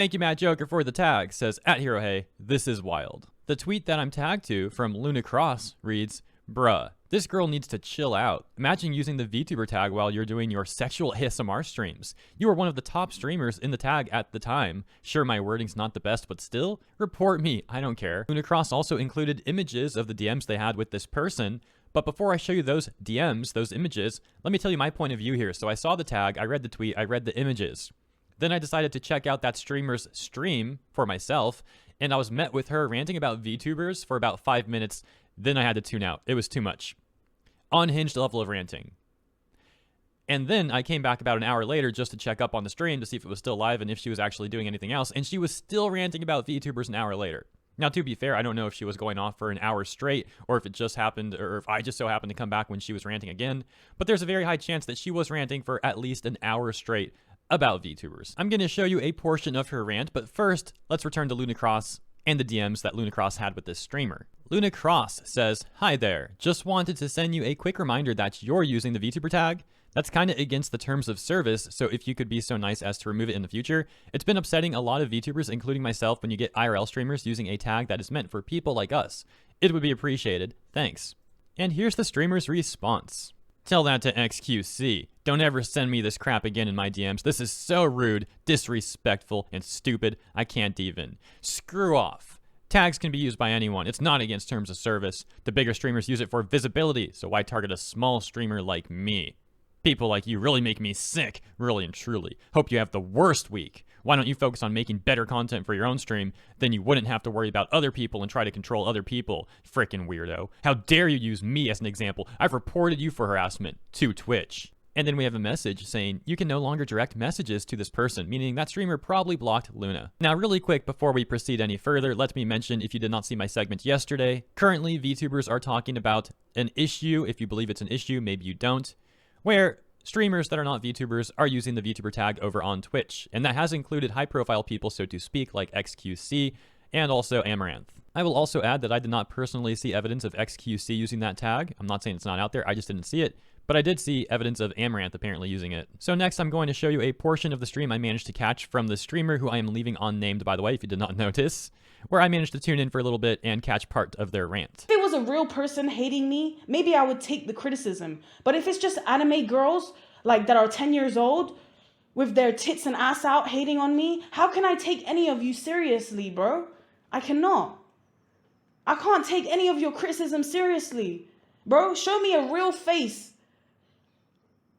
Thank you, Matt Joker, for the tag. Says, @HeroHey, this is wild. The tweet that I'm tagged to from Luna Cross reads, bruh, this girl needs to chill out. Imagine using the VTuber tag while you're doing your sexual ASMR streams. You were one of the top streamers in the tag at the time. Sure, my wording's not the best, but still, report me. I don't care. Luna Cross also included images of the DMs they had with this person. But before I show you those DMs, those images, let me tell you my point of view here. So I saw the tag, I read the tweet, I read the images. Then I decided to check out that streamer's stream for myself, and I was met with her ranting about VTubers for about 5 minutes. Then I had to tune out. It was too much. Unhinged level of ranting. And then I came back about an hour later just to check up on the stream to see if it was still live and if she was actually doing anything else, and she was still ranting about VTubers an hour later. Now, to be fair, I don't know if she was going off for an hour straight or if it just happened, or if I just so happened to come back when she was ranting again, but there's a very high chance that she was ranting for at least an hour straight about VTubers. I'm going to show you a portion of her rant, but first, let's return to Luna Cross and the DMs that Luna Cross had with this streamer. Luna Cross says, hi there, just wanted to send you a quick reminder that you're using the VTuber tag. That's kind of against the terms of service, so if you could be so nice as to remove it in the future. It's been upsetting a lot of VTubers, including myself, when you get IRL streamers using a tag that is meant for people like us. It would be appreciated. Thanks. And here's the streamer's response. Tell that to XQC. Don't ever send me this crap again in my DMs. This is so rude, disrespectful, and stupid. I can't even. Screw off. Tags can be used by anyone. It's not against terms of service. The bigger streamers use it for visibility, so why target a small streamer like me? People like you really make me sick, really and truly. Hope you have the worst week. Why don't you focus on making better content for your own stream? Then you wouldn't have to worry about other people and try to control other people. Frickin' weirdo. How dare you use me as an example? I've reported you for harassment to Twitch. And then we have a message saying you can no longer direct messages to this person, meaning that streamer probably blocked Luna. Now, really quick before we proceed any further, let me mention, if you did not see my segment yesterday, currently VTubers are talking about an issue. If you believe it's an issue, maybe you don't, where streamers that are not VTubers are using the VTuber tag over on Twitch, and that has included high-profile people, so to speak, like XQC and also Amaranth. I will also add that I did not personally see evidence of XQC using that tag. I'm not saying it's not out there, I just didn't see it, but I did see evidence of Amaranth apparently using it. So next, I'm going to show you a portion of the stream I managed to catch from the streamer, who I am leaving unnamed, by the way, if you did not notice, where I managed to tune in for a little bit and catch part of their rant. If it was a real person hating me, maybe I would take the criticism. But if it's just anime girls like that are 10 years old with their tits and ass out hating on me, how can I take any of you seriously, bro? I cannot. I can't take any of your criticism seriously. Bro, show me a real face.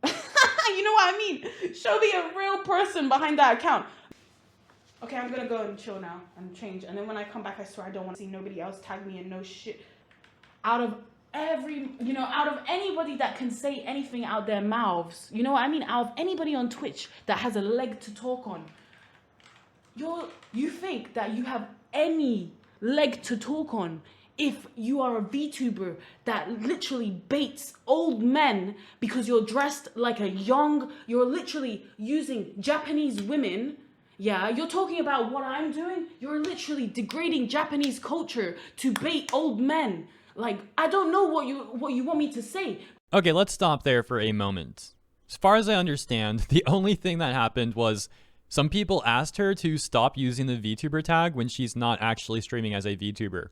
You know what I mean? Show me a real person behind that account. Okay, I'm gonna go and chill now and change. And then when I come back, I swear I don't want to see nobody else tag me and no shit. Out of anybody that can say anything out their mouths, you know what I mean? Out of anybody on Twitch that has a leg to talk on, you think that you have any leg to talk on if you are a VTuber that literally baits old men because you're dressed like you're literally using Japanese women. Yeah, you're talking about what I'm doing. You're literally degrading Japanese culture to bait old men. Like, I don't know what you want me to say. Okay, let's stop there for a moment. As far as I understand, the only thing that happened was some people asked her to stop using the VTuber tag when she's not actually streaming as a VTuber.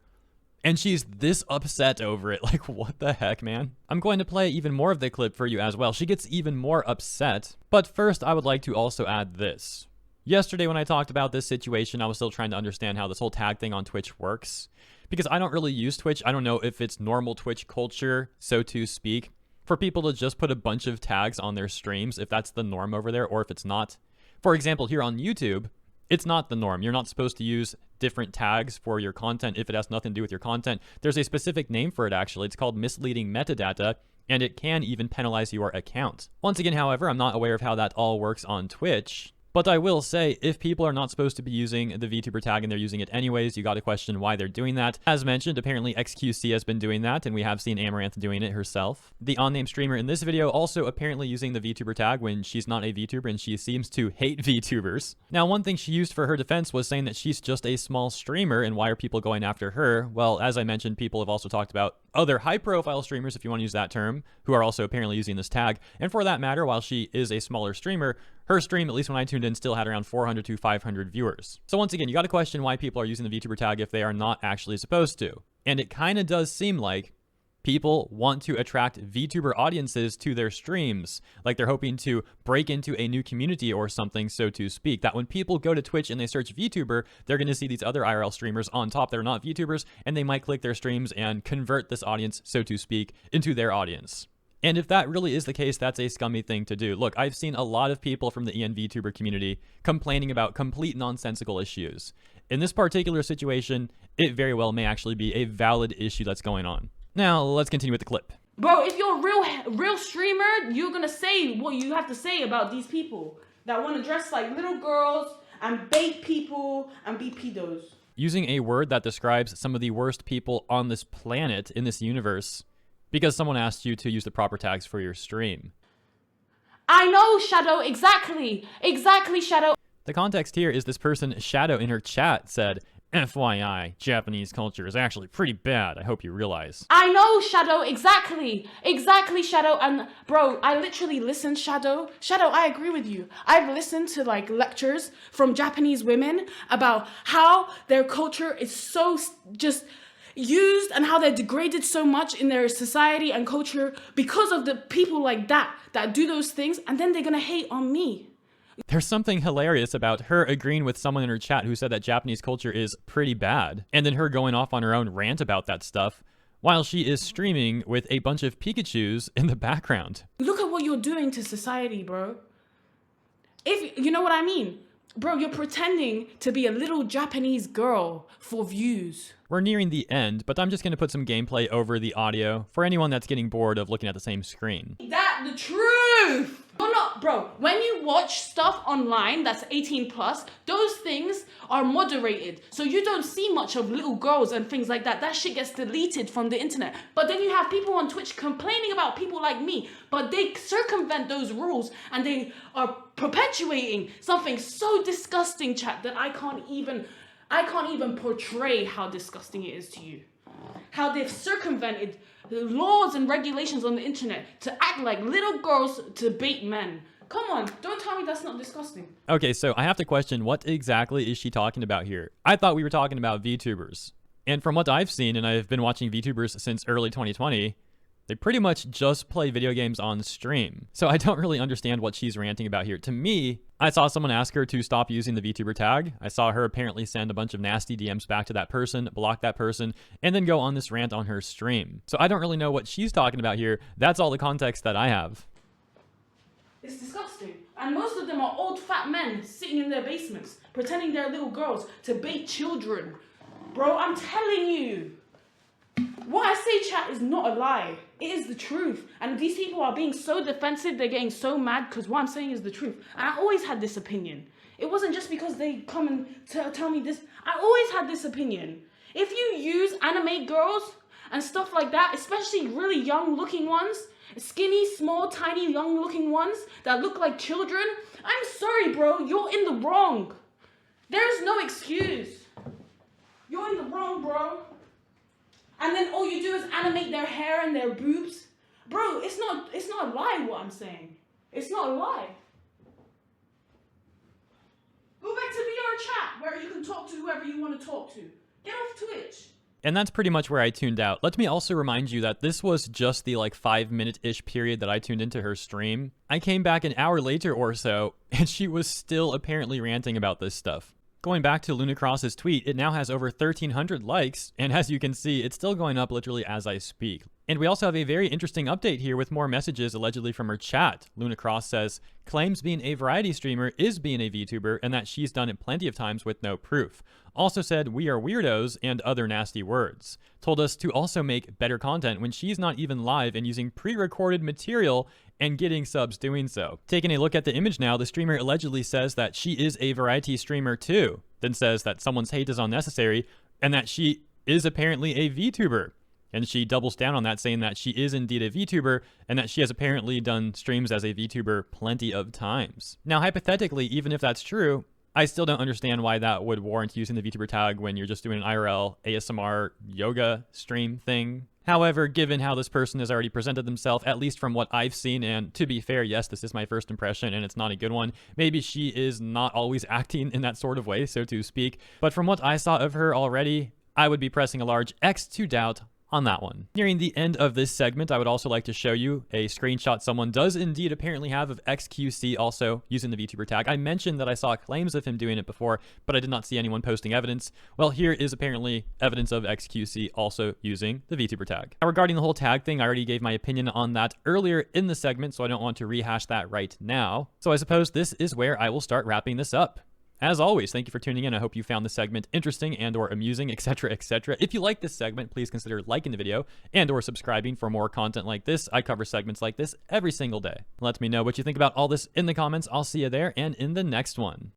And she's this upset over it. Like, what the heck, man? I'm going to play even more of the clip for you as well. She gets even more upset. But first, I would like to also add this. Yesterday when I talked about this situation, I was still trying to understand how this whole tag thing on Twitch works. Because I don't really use Twitch. I don't know if it's normal Twitch culture, so to speak, for people to just put a bunch of tags on their streams, if that's the norm over there, or if it's not. For example, here on YouTube, it's not the norm. You're not supposed to use different tags for your content if it has nothing to do with your content. There's a specific name for it, actually. It's called misleading metadata, and it can even penalize your account. Once again, however, I'm not aware of how that all works on Twitch. But I will say, if people are not supposed to be using the VTuber tag and they're using it anyways, you got to question why they're doing that. As mentioned, apparently XQC has been doing that, and we have seen Amaranth doing it herself. The unnamed streamer in this video also apparently using the VTuber tag when she's not a VTuber and she seems to hate VTubers. Now, one thing she used for her defense was saying that she's just a small streamer and why are people going after her? Well, as I mentioned, people have also talked about other high-profile streamers, if you want to use that term, who are also apparently using this tag. And for that matter, while she is a smaller streamer, her stream, at least when I tuned in, still had around 400 to 500 viewers. So once again, you got to question why people are using the VTuber tag if they are not actually supposed to. And it kind of does seem like people want to attract VTuber audiences to their streams, like they're hoping to break into a new community or something, so to speak, that when people go to Twitch and they search VTuber, they're going to see these other IRL streamers on top that are not VTubers, and they might click their streams and convert this audience, so to speak, into their audience. And if that really is the case, that's a scummy thing to do. Look, I've seen a lot of people from the EN VTuber community complaining about complete nonsensical issues. In this particular situation, it very well may actually be a valid issue that's going on. Now, let's continue with the clip. Bro, if you're a real streamer, you're gonna say what you have to say about these people that want to dress like little girls and bait people and be pedos. Using a word that describes some of the worst people on this planet, in this universe, because someone asked you to use the proper tags for your stream. I know, Shadow, exactly. Exactly, Shadow. The context here is this person, Shadow, in her chat said, FYI, Japanese culture is actually pretty bad. I hope you realize. I know, Shadow, exactly. Exactly, Shadow. And bro, I literally listened, Shadow. Shadow, I agree with you. I've listened to like lectures from Japanese women about how their culture is so just used and how they're degraded so much in their society and culture because of the people like that do those things, and then they're gonna hate on me. There's something hilarious about her agreeing with someone in her chat who said that Japanese culture is pretty bad, and then her going off on her own rant about that stuff while she is streaming with a bunch of Pikachus in the background. Look at what you're doing to society, bro. If you know what I mean. Bro, you're pretending to be a little Japanese girl for views. We're nearing the end, but I'm just going to put some gameplay over the audio for anyone that's getting bored of looking at the same screen. That's the truth! You're not, bro, when you watch stuff online that's 18 plus, those things are moderated. So you don't see much of little girls and things like that. That shit gets deleted from the internet. But then you have people on Twitch complaining about people like me, but they circumvent those rules and they are perpetuating something so disgusting, chat, that I can't even portray how disgusting it is to you. How they've circumvented the laws and regulations on the internet to act like little girls to bait men. Come on, don't tell me that's not disgusting. Okay, so I have to question, what exactly is she talking about here? I thought we were talking about VTubers. And from what I've seen, and I've been watching VTubers since early 2020, they pretty much just play video games on stream. So I don't really understand what she's ranting about here. To me, I saw someone ask her to stop using the VTuber tag. I saw her apparently send a bunch of nasty DMs back to that person, block that person, and then go on this rant on her stream. So I don't really know what she's talking about here. That's all the context that I have. It's disgusting. And most of them are old fat men sitting in their basements, pretending they're little girls to bait children. Bro, I'm telling you. What I say, chat, is not a lie. It is the truth. And these people are being so defensive, they're getting so mad because what I'm saying is the truth. And I always had this opinion. It wasn't just because they come and tell me this. I always had this opinion. If you use anime girls and stuff like that, especially really young looking ones, skinny, small, tiny, young looking ones that look like children, I'm sorry, bro, you're in the wrong. There's no excuse. You're in the wrong, bro. And then all you do is animate their hair and their boobs. Bro, it's not a lie what I'm saying. It's not a lie. Go back to VR chat where you can talk to whoever you want to talk to. Get off Twitch. And that's pretty much where I tuned out. Let me also remind you that this was just the like 5-minute-ish period that I tuned into her stream. I came back an hour later or so, and she was still apparently ranting about this stuff. Going back to Lunacross's tweet, it now has over 1,300 likes, and as you can see, it's still going up literally as I speak. And we also have a very interesting update here with more messages allegedly from her chat. Lunacross says, claims being a variety streamer is being a VTuber, and that she's done it plenty of times with no proof. Also said, we are weirdos, and other nasty words. Told us to also make better content when she's not even live and using pre-recorded material and getting subs doing so. Taking a look at the image now, the streamer allegedly says that she is a variety streamer too, then says that someone's hate is unnecessary, and that she is apparently a VTuber. And she doubles down on that, saying that she is indeed a VTuber, and that she has apparently done streams as a VTuber plenty of times. Now, hypothetically, even if that's true, I still don't understand why that would warrant using the VTuber tag when you're just doing an IRL ASMR yoga stream thing. However, given how this person has already presented themselves, at least from what I've seen, and to be fair, yes, this is my first impression and it's not a good one, maybe she is not always acting in that sort of way, so to speak, but from what I saw of her already, I would be pressing a large X to doubt on that one. Nearing the end of this segment, I would also like to show you a screenshot someone does indeed apparently have of XQC also using the VTuber tag. I mentioned that I saw claims of him doing it before, but I did not see anyone posting evidence. Well, here is apparently evidence of XQC also using the VTuber tag. Now, regarding the whole tag thing, I already gave my opinion on that earlier in the segment, so I don't want to rehash that right now. So I suppose this is where I will start wrapping this up. As always, thank you for tuning in. I hope you found this segment interesting and or amusing, etc., etc. If you like this segment, please consider liking the video and or subscribing for more content like this. I cover segments like this every single day. Let me know what you think about all this in the comments. I'll see you there and in the next one.